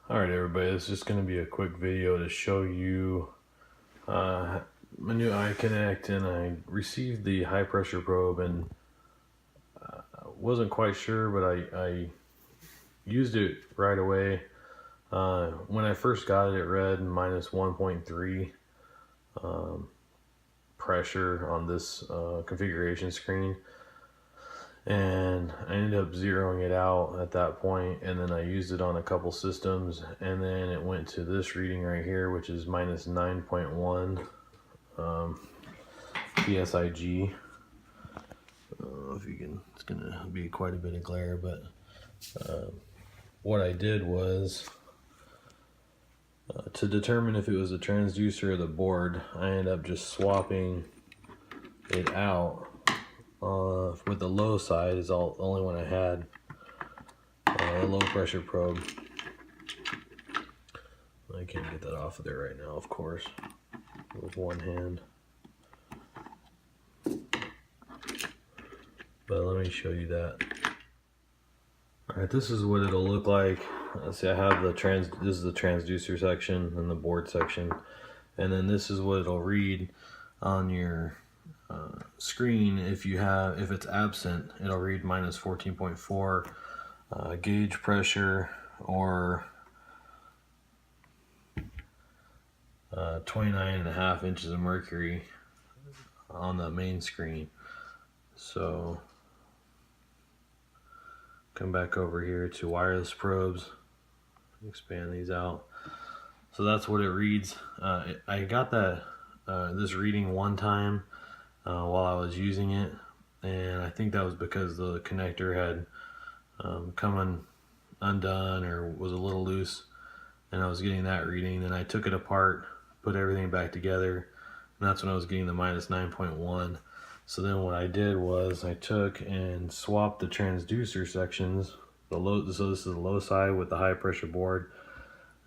Alright everybody, this is just going to be a quick video to show you my new iConnect, and I received the high pressure probe and wasn't quite sure, but I used it right away. When I first got it, it read minus 1.3 pressure on this configuration screen, and I ended up zeroing it out at that point, and then I used it on a couple systems, and then it went to this reading right here, which is minus 9.1 PSIG. I don't know if you can, it's gonna be quite a bit of glare, but what I did was to determine if it was a transducer or the board, I ended up just swapping it out. With the low side is the only one I had, a low pressure probe. I can't get that off of there right now, of course, with one hand. But let me show you that. Alright, this is what it'll look like. Let's see, I have this is the transducer section and the board section. And then this is what it'll read on your screen. If it's absent, it'll read minus 14.4 gauge pressure, or 29.5 inches of mercury on the main screen. So come back over here to wireless probes, expand these out. So that's what it reads. I got this reading one time while I was using it, and I think that was because the connector had come undone or was a little loose, and I was getting that reading. Then I took it apart, put everything back together, and that's when I was getting the minus 9.1. So then what I did was I took and swapped the transducer sections. So this is the low side with the high pressure board,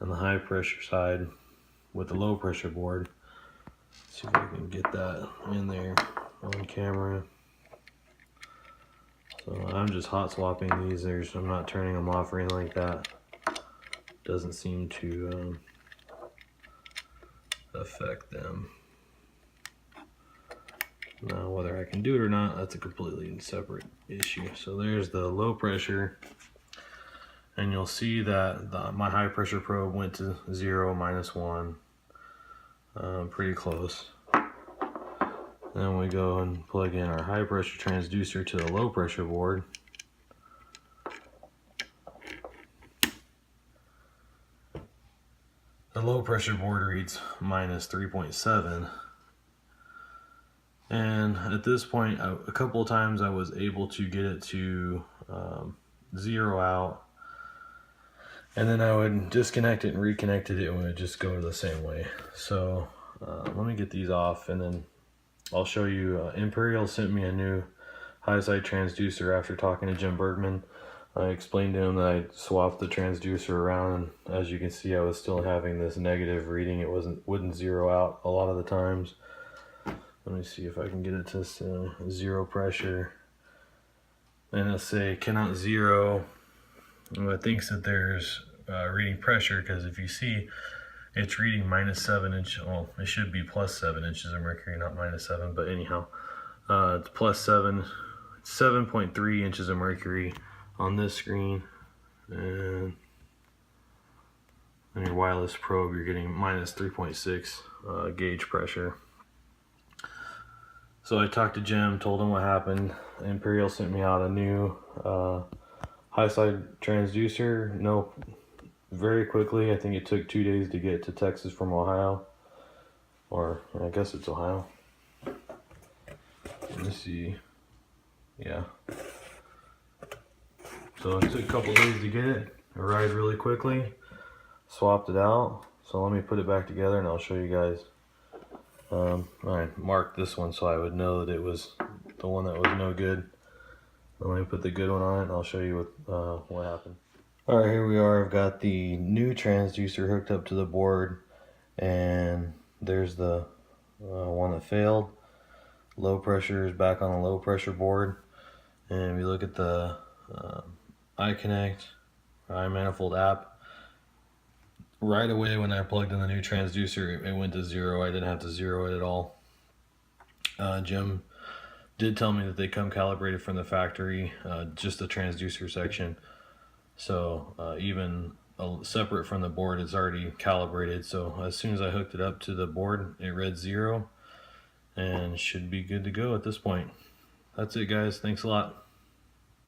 and the high pressure side with the low pressure board. Let's see if I can get that in there on camera. So I'm just hot swapping these. I'm not turning them off or anything like that. Doesn't seem to affect them. Now, whether I can do it or not, that's a completely separate issue. So there's the low pressure, and you'll see that my high pressure probe went to 0, minus 1, pretty close. Then we go and plug in our high pressure transducer to the low pressure board. The low pressure board reads minus 3.7. And at this point, a couple of times I was able to get it to zero out, and then I would disconnect it and reconnect it, and it would just go the same way. So let me get these off, and then I'll show you. Imperial sent me a new high side transducer after talking to Jim Bergman. I explained to him that I swapped the transducer around, and as you can see, I was still having this negative reading. It wouldn't zero out a lot of the times. Let me see if I can get it to zero pressure. And it'll say cannot zero. Well, it thinks that there's reading pressure, because if you see, it's reading minus 7 inches. Well, it should be plus 7 inches of mercury, not minus 7. But anyhow, it's plus 7, 7.3 inches of mercury on this screen, and on your wireless probe, you're getting minus 3.6 gauge pressure. So I talked to Jim, told him what happened. Imperial sent me out a new high side transducer. No, very quickly. I think it took 2 days to get to Texas from Ohio, or I guess it's Ohio. Let me see. Yeah. So it took a couple days to get it. It arrived really quickly. Swapped it out. So let me put it back together, and I'll show you guys. I marked this one so I would know that it was the one that was no good. Let me put the good one on it, and I'll show you what happened. Alright, here we are. I've got the new transducer hooked up to the board, and there's the one that failed. Low pressure is back on the low pressure board, and if you look at the iConnect or iManifold app, right away when I plugged in the new transducer, it went to 0. I didn't have to zero it at all. Jim did tell me that they come calibrated from the factory, just the transducer section. So even separate from the board, it's already calibrated. So as soon as I hooked it up to the board, it read 0 and should be good to go at this point. That's it, guys. Thanks a lot.